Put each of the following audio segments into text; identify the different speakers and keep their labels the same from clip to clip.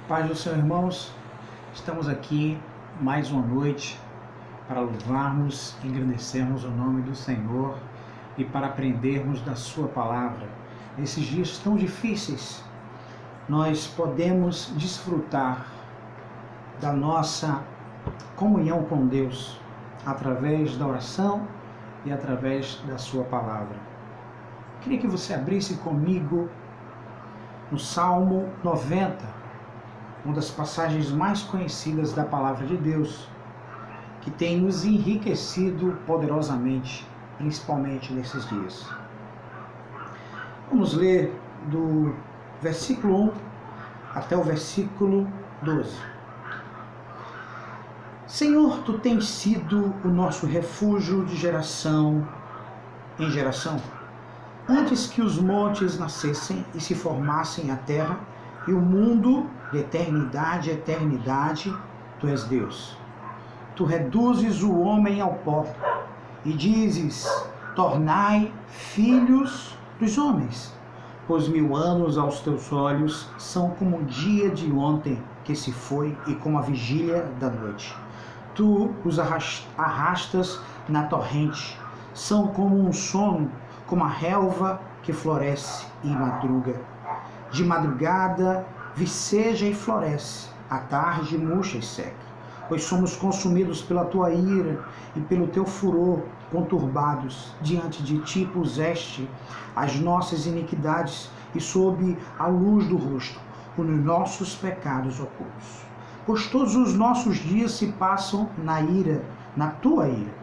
Speaker 1: Paz do Senhor, irmãos, estamos aqui mais uma noite para louvarmos e engrandecermos o nome do Senhor e para aprendermos da sua palavra. Nesses dias tão difíceis, nós podemos desfrutar da nossa comunhão com Deus através da oração e através da sua palavra. Queria que você abrisse comigo no Salmo 90, uma das passagens mais conhecidas da palavra de Deus, que tem nos enriquecido poderosamente, principalmente nesses dias. Vamos ler do versículo 1 até o versículo 12. Senhor, Tu tens sido o nosso refúgio de geração em geração. Antes que os montes nascessem e se formassem a terra, e o mundo, de eternidade a eternidade, Tu és Deus. Tu reduzes o homem ao pó e dizes: tornai filhos dos homens. Pois 1000 anos aos teus olhos são como o dia de ontem que se foi e como a vigília da noite. Tu os arrastas na torrente, são como um sono, como a relva que floresce e madruga. De madrugada viceja e floresce, à tarde murcha e seca. Pois somos consumidos pela tua ira e pelo teu furor, conturbados. Diante de ti puseste as nossas iniquidades e sob a luz do rosto os nossos pecados ocultos. Pois todos os nossos dias se passam na ira, na tua ira.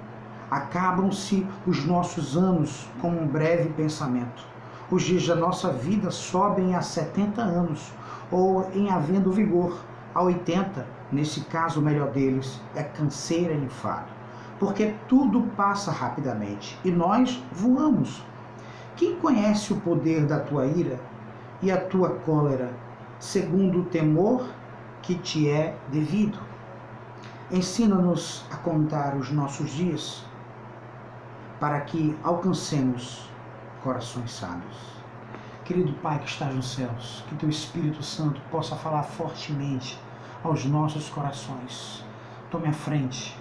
Speaker 1: Acabam-se os nossos anos como um breve pensamento. Os dias da nossa vida sobem a 70 anos, ou em havendo vigor, a 80. Nesse caso, o melhor deles é canseira e enfado. Porque tudo passa rapidamente e nós voamos. Quem conhece o poder da tua ira e a tua cólera, segundo o temor que te é devido? Ensina-nos a contar os nossos dias, para que alcancemos corações sábios. Querido Pai que estás nos céus, que Teu Espírito Santo possa falar fortemente aos nossos corações. Tome a frente,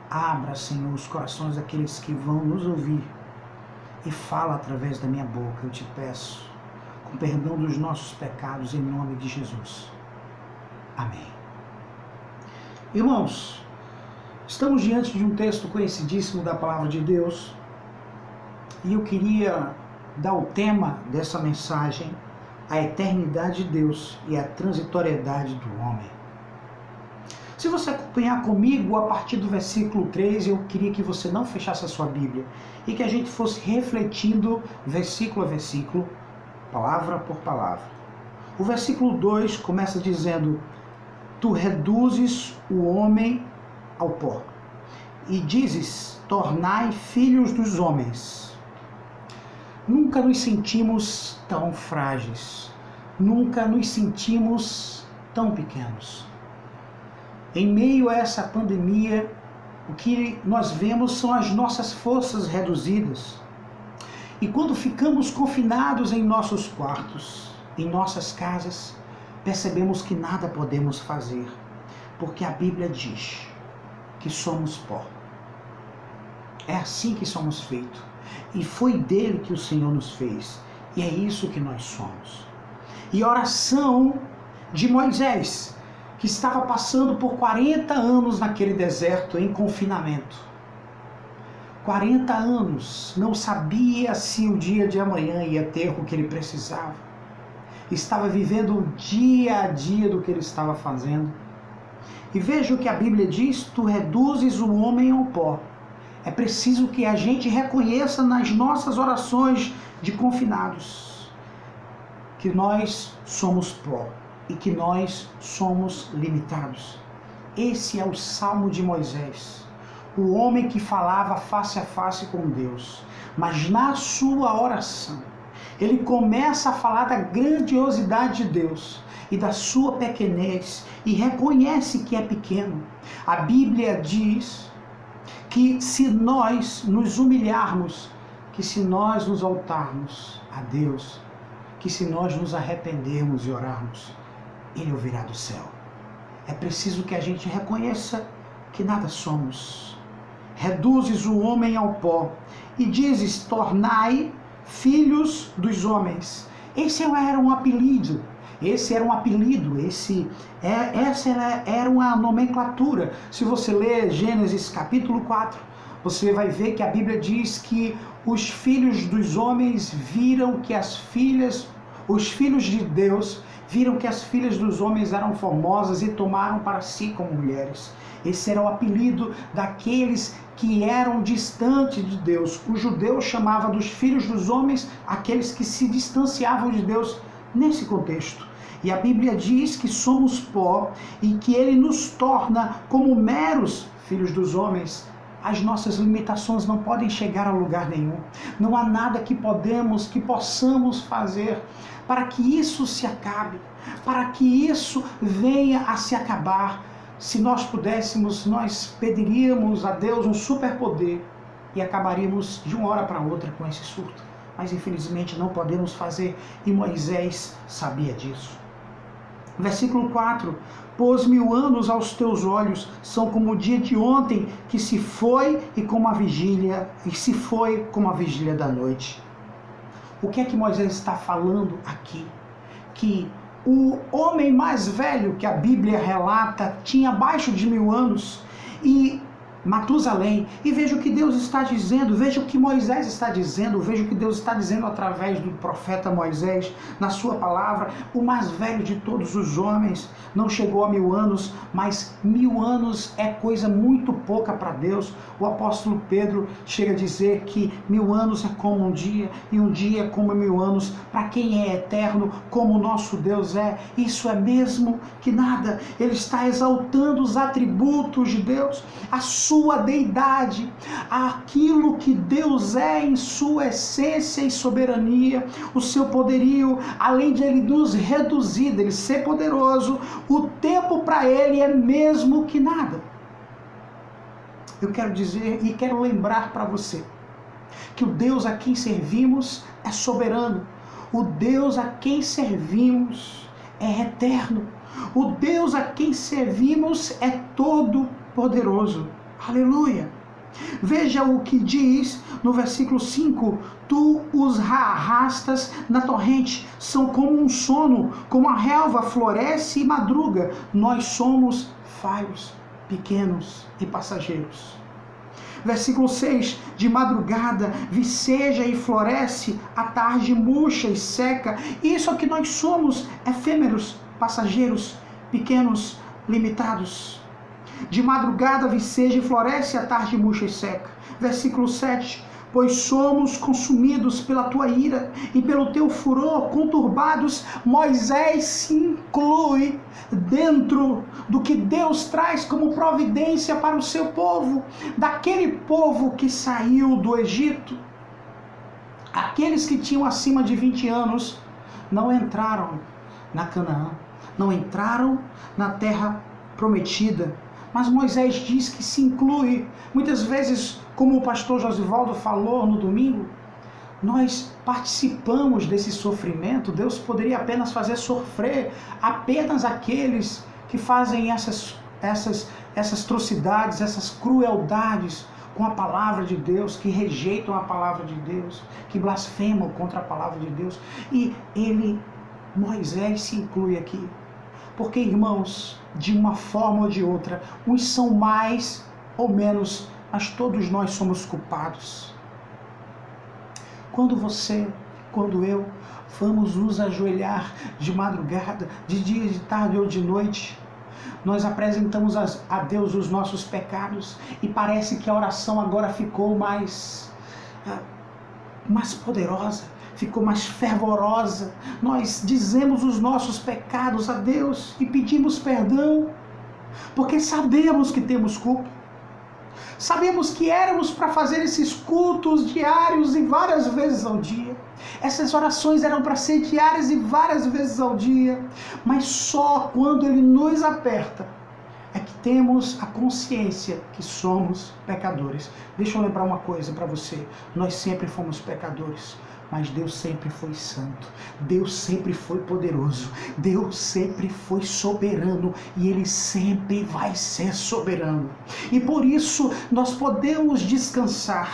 Speaker 1: abra, Senhor, os corações daqueles que vão nos ouvir e fala através da minha boca, eu te peço, com perdão dos nossos pecados, em nome de Jesus. Amém. Irmãos, estamos diante de um texto conhecidíssimo da palavra de Deus e eu queria dar o tema dessa mensagem: a eternidade de Deus e a transitoriedade do homem. Se você acompanhar comigo a partir do versículo 3, eu queria que você não fechasse a sua Bíblia e que a gente fosse refletindo versículo a versículo, palavra por palavra. O versículo 2 começa dizendo: Tu reduzes o homem ao pó e dizes: tornai filhos dos homens. Nunca nos sentimos tão frágeis, nunca nos sentimos tão pequenos. Em meio a essa pandemia, o que nós vemos são as nossas forças reduzidas. E quando ficamos confinados em nossos quartos, em nossas casas, percebemos que nada podemos fazer, porque a Bíblia diz que somos pó. É assim que somos feitos. E foi dele que o Senhor nos fez. E é isso que nós somos. E a oração de Moisés, que estava passando por 40 anos naquele deserto em confinamento. 40 anos, não sabia se o dia de amanhã ia ter o que ele precisava. Estava vivendo o dia a dia do que ele estava fazendo. E veja o que a Bíblia diz: tu reduzes o homem ao pó. É preciso que a gente reconheça nas nossas orações de confinados que nós somos pó e que nós somos limitados. Esse é o Salmo de Moisés, o homem que falava face a face com Deus. Mas na sua oração, ele começa a falar da grandiosidade de Deus e da sua pequenez e reconhece que é pequeno. A Bíblia diz que se nós nos humilharmos, que se nós nos voltarmos a Deus, que se nós nos arrependermos e orarmos, ele ouvirá do céu. É preciso que a gente reconheça que nada somos. Reduzes o homem ao pó e dizes, tornai filhos dos homens. Esse era um apelido, essa era uma nomenclatura. Se você ler Gênesis capítulo 4, você vai ver que a Bíblia diz que os filhos dos homens viram que os filhos de Deus viram que as filhas dos homens eram formosas e tomaram para si como mulheres. Esse era o apelido daqueles que eram distantes de Deus. O judeu chamava dos filhos dos homens aqueles que se distanciavam de Deus nesse contexto. E a Bíblia diz que somos pó e que ele nos torna como meros filhos dos homens. As nossas limitações não podem chegar a lugar nenhum. Não há nada que possamos fazer para que isso se acabe, para que isso venha a se acabar. Se nós pudéssemos, nós pediríamos a Deus um superpoder e acabaríamos de uma hora para outra com esse surto. Mas infelizmente não podemos fazer, e Moisés sabia disso. Versículo 4, pôs 1000 anos aos teus olhos, são como o dia de ontem, que se foi como a vigília da noite. O que é que Moisés está falando aqui? Que o homem mais velho que a Bíblia relata tinha abaixo de 1000 anos, e Matusalém, e veja o que Deus está dizendo, veja o que Moisés está dizendo, veja o que Deus está dizendo através do profeta Moisés, na sua palavra. O mais velho de todos os homens não chegou a 1000 anos, mas 1000 anos é coisa muito pouca para Deus. O apóstolo Pedro chega a dizer que 1000 anos é como um dia, e um dia é como 1000 anos, para quem é eterno, como o nosso Deus é. Isso é mesmo que nada. Ele está exaltando os atributos de Deus, a sua deidade, aquilo que Deus é em sua essência e soberania, o seu poderio, além de ele nos reduzir, dele ser poderoso, o tempo para ele é mesmo que nada. Eu quero dizer e quero lembrar para você que o Deus a quem servimos é soberano, o Deus a quem servimos é eterno, o Deus a quem servimos é todo poderoso. Aleluia! Veja o que diz no versículo 5: tu os arrastas na torrente, são como um sono, como a relva floresce e madruga. Nós somos falhos, pequenos e passageiros. Versículo 6, de madrugada viceja e floresce, à tarde murcha e seca. Isso é o que nós somos, efêmeros, passageiros, pequenos, limitados. De madrugada viceja e floresce, à tarde murcha e seca. Versículo 7, pois somos consumidos pela tua ira e pelo teu furor conturbados. Moisés se inclui dentro do que Deus traz como providência para o seu povo, daquele povo que saiu do Egito. Aqueles que tinham acima de 20 anos não entraram na Canaã, não entraram na terra prometida. Mas Moisés diz que se inclui. Muitas vezes, como o pastor Josivaldo falou no domingo, nós participamos desse sofrimento. Deus poderia apenas fazer sofrer apenas aqueles que fazem essas atrocidades, essas crueldades com a palavra de Deus, que rejeitam a palavra de Deus, que blasfemam contra a palavra de Deus. E Moisés se inclui aqui. Porque, irmãos, de uma forma ou de outra, uns são mais ou menos, mas todos nós somos culpados. Quando você, quando eu, vamos nos ajoelhar de madrugada, de dia, de tarde ou de noite, nós apresentamos a Deus os nossos pecados e parece que a oração agora ficou mais poderosa, ficou mais fervorosa. Nós dizemos os nossos pecados a Deus e pedimos perdão, porque sabemos que temos culpa. Sabemos que éramos para fazer esses cultos diários e várias vezes ao dia. Essas orações eram para ser diárias e várias vezes ao dia. Mas só quando Ele nos aperta é que temos a consciência que somos pecadores. Deixa eu lembrar uma coisa para você. Nós sempre fomos pecadores. Mas Deus sempre foi santo, Deus sempre foi poderoso, Deus sempre foi soberano e Ele sempre vai ser soberano. E por isso nós podemos descansar.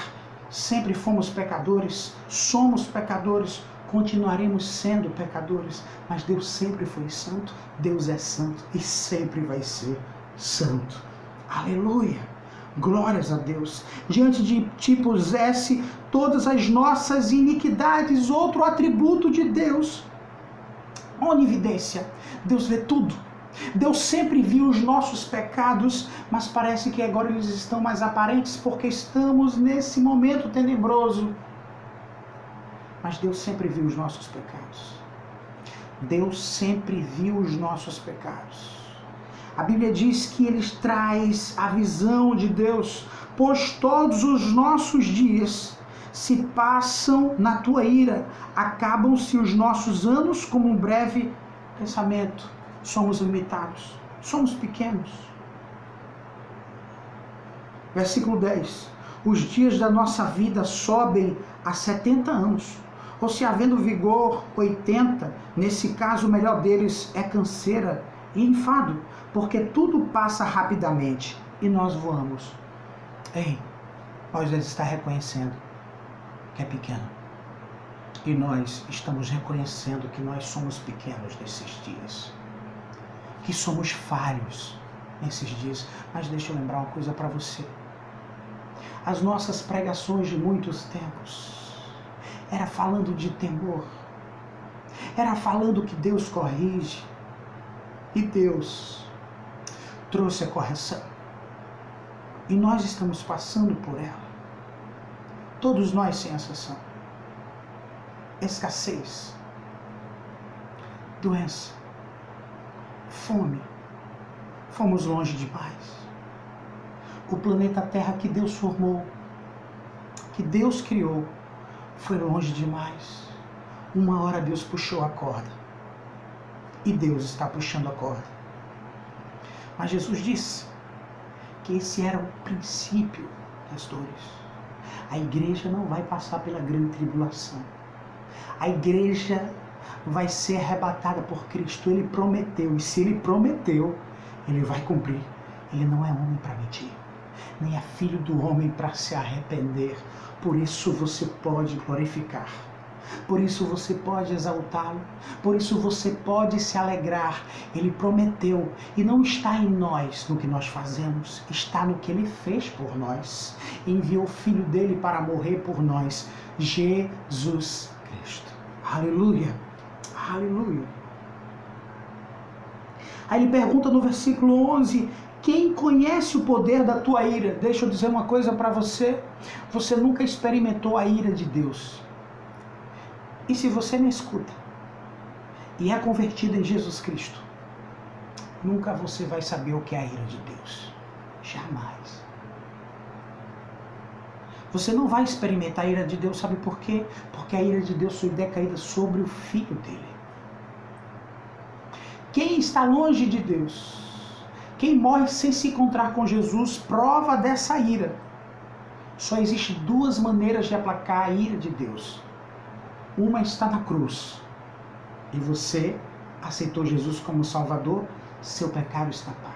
Speaker 1: Sempre fomos pecadores, somos pecadores, continuaremos sendo pecadores, mas Deus sempre foi santo, Deus é santo e sempre vai ser santo. Aleluia! Glórias a Deus. Diante de ti pusesse todas as nossas iniquidades, outro atributo de Deus. Onividência. Deus vê tudo. Deus sempre viu os nossos pecados, mas parece que agora eles estão mais aparentes porque estamos nesse momento tenebroso. Mas Deus sempre viu os nossos pecados. Deus sempre viu os nossos pecados. A Bíblia diz que Ele traz a visão de Deus, pois todos os nossos dias se passam na tua ira, acabam-se os nossos anos como um breve pensamento. Somos limitados, somos pequenos. Versículo 10. Os dias da nossa vida sobem a 70 anos, ou se havendo vigor 80, nesse caso o melhor deles é canseira e enfado, porque tudo passa rapidamente e nós voamos. Ei, nós está reconhecendo que é pequeno. E nós estamos reconhecendo que nós somos pequenos nesses dias. Que somos falhos nesses dias. Mas deixa eu lembrar uma coisa para você. As nossas pregações de muitos tempos era falando de temor. Era falando que Deus corrige. E Deus trouxe a correção. E nós estamos passando por ela. Todos nós, sem exceção. Escassez. Doença. Fome. Fomos longe demais. O planeta Terra que Deus formou, que Deus criou, foi longe demais. Uma hora Deus puxou a corda. E Deus está puxando a corda. Mas Jesus disse que esse era o princípio das dores. A igreja não vai passar pela grande tribulação. A igreja vai ser arrebatada por Cristo. Ele prometeu, e se Ele prometeu, Ele vai cumprir. Ele não é homem para mentir, nem é filho do homem para se arrepender. Por isso você pode glorificar. Por isso você pode exaltá-lo, por isso você pode se alegrar. Ele prometeu, e não está em nós, no que nós fazemos, está no que Ele fez por nós. Enviou o Filho dele para morrer por nós, Jesus Cristo. Aleluia, aleluia. Aí ele pergunta no versículo 11, quem conhece o poder da tua ira? Deixa eu dizer uma coisa para você, você nunca experimentou a ira de Deus. E se você me escuta e é convertido em Jesus Cristo, nunca você vai saber o que é a ira de Deus. Jamais. Você não vai experimentar a ira de Deus, sabe por quê? Porque a ira de Deus foi decaída sobre o Filho dele. Quem está longe de Deus, quem morre sem se encontrar com Jesus, prova dessa ira. Só existem duas maneiras de aplacar a ira de Deus. Uma está na cruz, e você aceitou Jesus como Salvador, seu pecado está pago.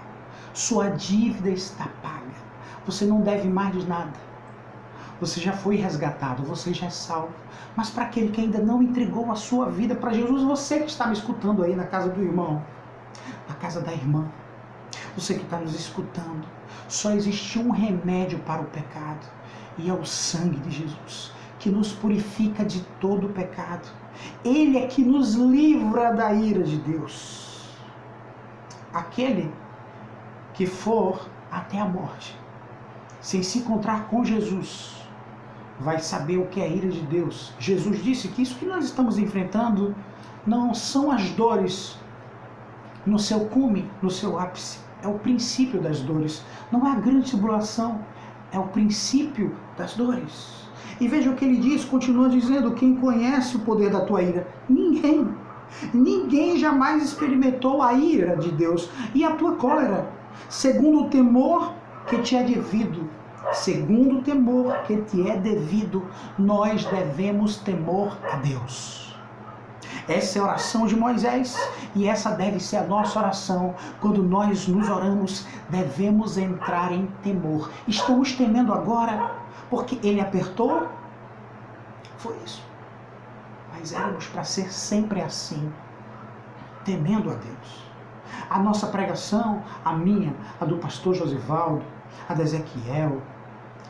Speaker 1: Sua dívida está paga. Você não deve mais de nada. Você já foi resgatado, você já é salvo. Mas para aquele que ainda não entregou a sua vida para Jesus, você que está me escutando aí na casa do irmão, na casa da irmã, você que está nos escutando, só existe um remédio para o pecado, e é o sangue de Jesus, que nos purifica de todo o pecado. Ele é que nos livra da ira de Deus. Aquele que for até a morte, sem se encontrar com Jesus, vai saber o que é a ira de Deus. Jesus disse que isso que nós estamos enfrentando não são as dores no seu cume, no seu ápice. É o princípio das dores. Não é a grande tribulação, é o princípio das dores. E veja o que ele diz, continua dizendo, quem conhece o poder da tua ira? Ninguém. Ninguém jamais experimentou a ira de Deus e a tua cólera, segundo o temor que te é devido. segundo o temor que te é devido, nós devemos temor a Deus. Essa é a oração de Moisés e essa deve ser a nossa oração. Quando nós nos oramos, devemos entrar em temor. Estamos temendo agora porque ele apertou? Foi isso. Mas éramos para ser sempre assim, temendo a Deus. A nossa pregação, a minha, a do pastor Josivaldo, a da Ezequiel,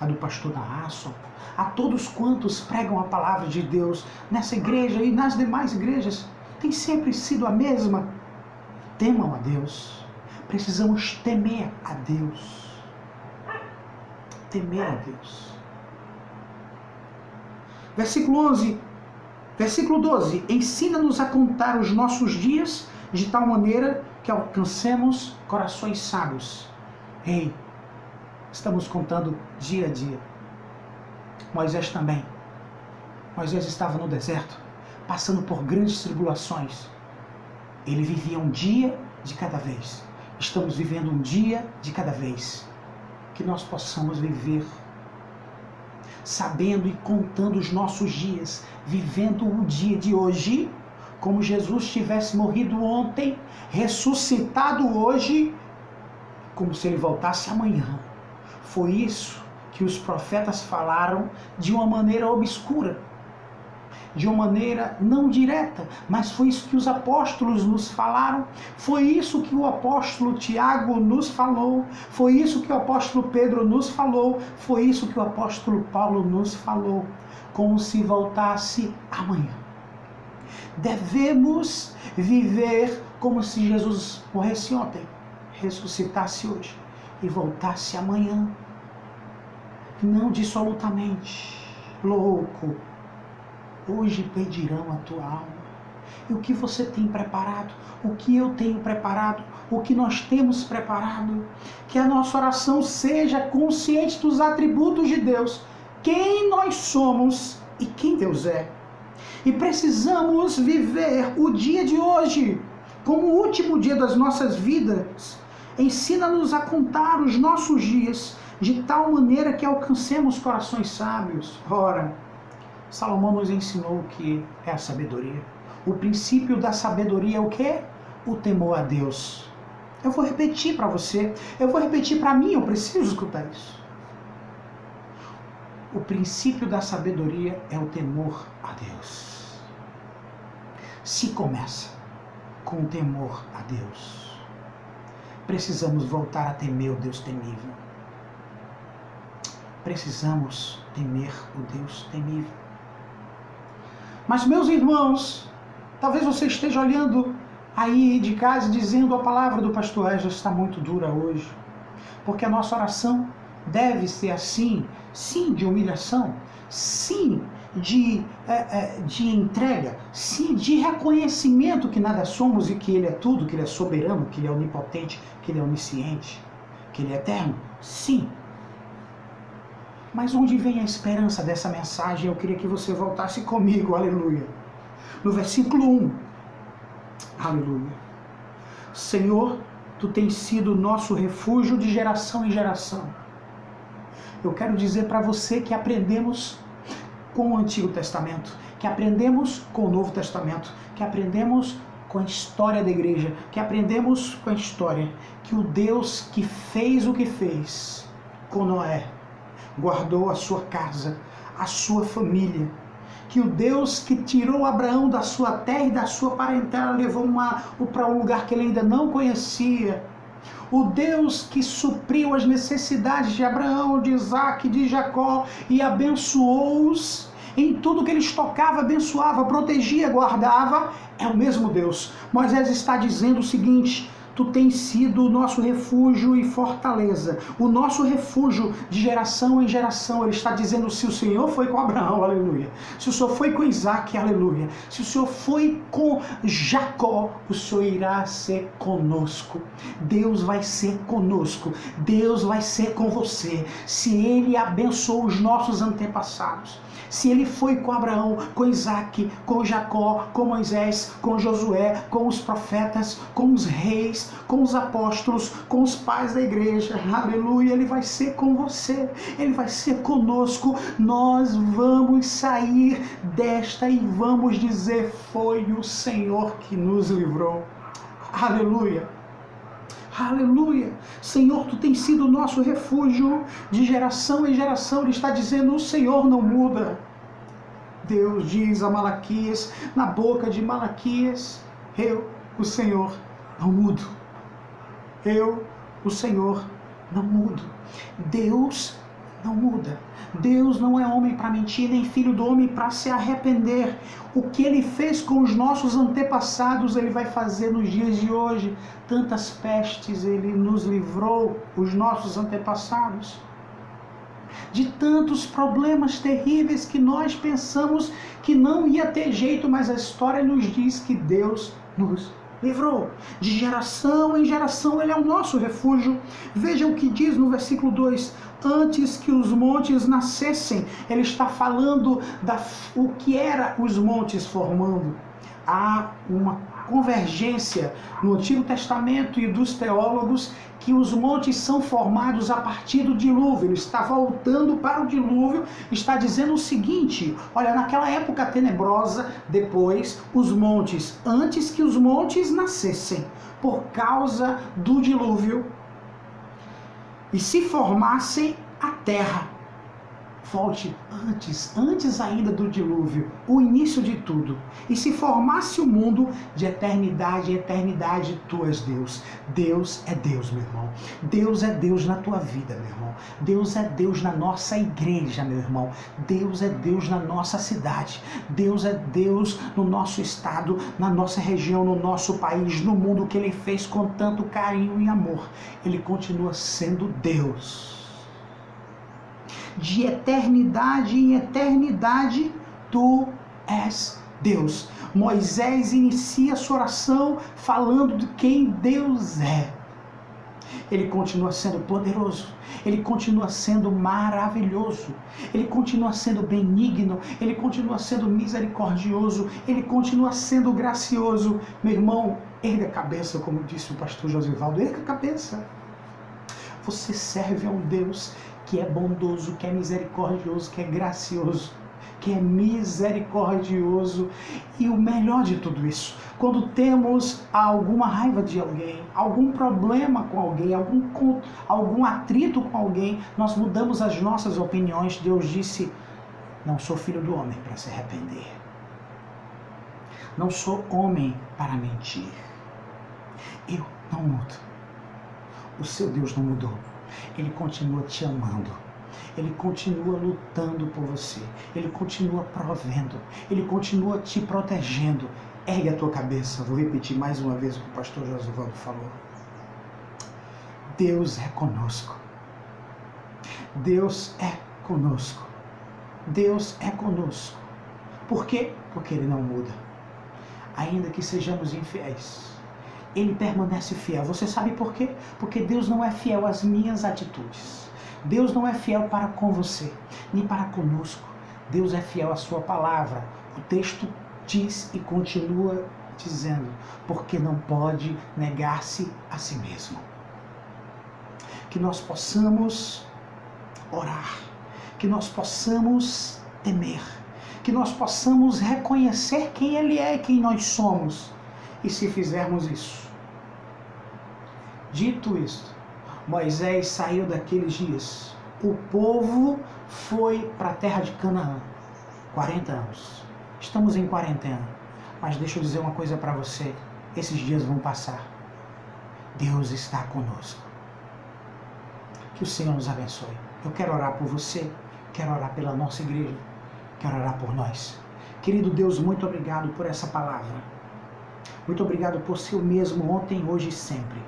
Speaker 1: a do pastor Naasson, a todos quantos pregam a palavra de Deus nessa igreja e nas demais igrejas, tem sempre sido a mesma. Temam a Deus. Precisamos temer a Deus. Temer a Deus. Versículo 12. Ensina-nos a contar os nossos dias de tal maneira que alcancemos corações sábios. Ei, estamos contando dia a dia. Moisés também. Moisés estava no deserto, passando por grandes tribulações. Ele vivia um dia de cada vez. Estamos vivendo um dia de cada vez. Que nós possamos viver sabendo e contando os nossos dias, vivendo o dia de hoje, como Jesus tivesse morrido ontem, ressuscitado hoje, como se ele voltasse amanhã. Foi isso que os profetas falaram de uma maneira obscura, de uma maneira não direta, mas foi isso que os apóstolos nos falaram, foi isso que o apóstolo Tiago nos falou, foi isso que o apóstolo Pedro nos falou, foi isso que o apóstolo Paulo nos falou, como se voltasse amanhã. Devemos viver como se Jesus morresse ontem, ressuscitasse hoje e voltasse amanhã. Não dissolutamente, louco. Hoje pedirão a tua alma. E o que você tem preparado? O que eu tenho preparado? O que nós temos preparado? Que a nossa oração seja consciente dos atributos de Deus. Quem nós somos e quem Deus é. E precisamos viver o dia de hoje como o último dia das nossas vidas. Ensina-nos a contar os nossos dias de tal maneira que alcancemos corações sábios. Ora, Salomão nos ensinou o que é a sabedoria. O princípio da sabedoria é o quê? O temor a Deus. Eu vou repetir para você, eu vou repetir para mim, eu preciso escutar isso. O princípio da sabedoria é o temor a Deus. Se começa com o temor a Deus, precisamos voltar a temer o Deus temível. Precisamos temer o Deus temível. Mas, meus irmãos, talvez você esteja olhando aí de casa dizendo: a palavra do pastor Ezra está muito dura hoje. Porque a nossa oração deve ser assim, sim, de humilhação, sim, de entrega, sim, de reconhecimento que nada somos e que Ele é tudo, que Ele é soberano, que Ele é onipotente, que Ele é onisciente, que Ele é eterno, sim. Mas onde vem a esperança dessa mensagem? Eu queria que você voltasse comigo, aleluia. No versículo 1, aleluia. Senhor, Tu tens sido nosso refúgio de geração em geração. Eu quero dizer para você que aprendemos com o Antigo Testamento, que aprendemos com o Novo Testamento, que aprendemos com a história da igreja, que aprendemos com a história, que o Deus que fez o que fez com Noé, guardou a sua casa, a sua família, que o Deus que tirou Abraão da sua terra e da sua parentela, levou para um lugar que ele ainda não conhecia, o Deus que supriu as necessidades de Abraão, de Isaac, de Jacó e abençoou-os em tudo que eles tocavam, abençoava, protegia, guardava, é o mesmo Deus. Moisés está dizendo o seguinte: Tu tens sido o nosso refúgio e fortaleza, o nosso refúgio de geração em geração. Ele está dizendo: se o Senhor foi com Abraão, aleluia, se o Senhor foi com Isaac, aleluia, se o Senhor foi com Jacó, o Senhor irá ser conosco. Deus vai ser conosco, Deus vai ser com você. Se Ele abençoou os nossos antepassados, Se ele foi com Abraão, com Isaac, com Jacó, com Moisés, com Josué, com os profetas, com os reis, com os apóstolos, com os pais da igreja, aleluia, ele vai ser com você, ele vai ser conosco. Nós vamos sair desta e vamos dizer: foi o Senhor que nos livrou. Aleluia. Aleluia. Senhor, tu tens sido o nosso refúgio de geração em geração. Ele está dizendo: o Senhor não muda. Deus diz a Malaquias, na boca de Malaquias: eu, o Senhor, não mudo. Eu, o Senhor, não mudo. Deus não muda. Deus não é homem para mentir, nem filho do homem para se arrepender. O que ele fez com os nossos antepassados, ele vai fazer nos dias de hoje. Tantas pestes ele nos livrou, os nossos antepassados, de tantos problemas terríveis que nós pensamos que não ia ter jeito, mas a história nos diz que Deus nos livrou. De geração em geração ele é o nosso refúgio. Veja o que diz no versículo 2: antes que os montes nascessem. Ele está falando o que era os montes formando. Há uma convergência no Antigo Testamento e dos teólogos que os montes são formados a partir do dilúvio. Ele está voltando para o dilúvio, está dizendo o seguinte: olha, naquela época tenebrosa, depois os montes, antes que os montes nascessem, por causa do dilúvio, e se formassem a terra. Volte antes ainda do dilúvio, o início de tudo, e se formasse o mundo, de eternidade em eternidade, tu és Deus. Deus é Deus, meu irmão. Deus é Deus na tua vida, meu irmão. Deus é Deus na nossa igreja, meu irmão. Deus é Deus na nossa cidade. Deus é Deus no nosso estado, na nossa região, no nosso país, no mundo que Ele fez com tanto carinho e amor. Ele continua sendo Deus. De eternidade em eternidade, tu és Deus. Moisés inicia sua oração falando de quem Deus é. Ele continua sendo poderoso, ele continua sendo maravilhoso, ele continua sendo benigno, ele continua sendo misericordioso, ele continua sendo gracioso. Meu irmão, erga a cabeça, como disse o pastor Josivaldo, erga a cabeça. Você serve a um Deus que é bondoso, que é misericordioso, que é gracioso, que é misericordioso. E o melhor de tudo isso, quando temos alguma raiva de alguém, algum problema com alguém, algum atrito com alguém, nós mudamos as nossas opiniões. Deus disse: não sou filho do homem para se arrepender. Não sou homem para mentir. Eu não mudo. O seu Deus não mudou. Ele continua te amando. Ele continua lutando por você. Ele continua provendo. Ele continua te protegendo. Ergue a tua cabeça. Vou repetir mais uma vez o que o pastor Josivaldo falou. Deus é conosco. Deus é conosco. Deus é conosco. Por quê? Porque Ele não muda. Ainda que sejamos infiéis, Ele permanece fiel. Você sabe por quê? Porque Deus não é fiel às minhas atitudes. Deus não é fiel para com você, nem para conosco. Deus é fiel à sua palavra. O texto diz e continua dizendo: porque não pode negar-se a si mesmo. Que nós possamos orar, que nós possamos temer, que nós possamos reconhecer quem Ele é e quem nós somos. E se fizermos isso, dito isto, Moisés saiu daqueles dias. O povo foi para a terra de Canaã. 40 anos. Estamos em quarentena. Mas deixa eu dizer uma coisa para você. Esses dias vão passar. Deus está conosco. Que o Senhor nos abençoe. Eu quero orar por você. Quero orar pela nossa igreja. Quero orar por nós. Querido Deus, muito obrigado por essa palavra. Muito obrigado por ser o mesmo ontem, hoje e sempre.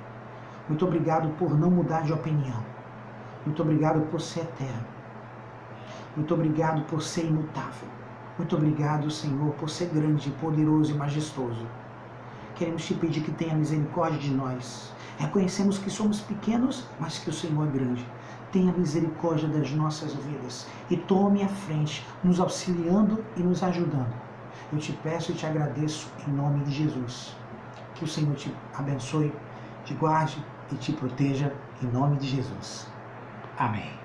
Speaker 1: Muito obrigado por não mudar de opinião. Muito obrigado por ser eterno. Muito obrigado por ser imutável. Muito obrigado, Senhor, por ser grande, poderoso e majestoso. Queremos te pedir que tenha misericórdia de nós. Reconhecemos que somos pequenos, mas que o Senhor é grande. tenha misericórdia das nossas vidas e tome a frente, nos auxiliando e nos ajudando. Eu te peço e te agradeço em nome de Jesus. Que o Senhor te abençoe, te guarde e te proteja em nome de Jesus. Amém.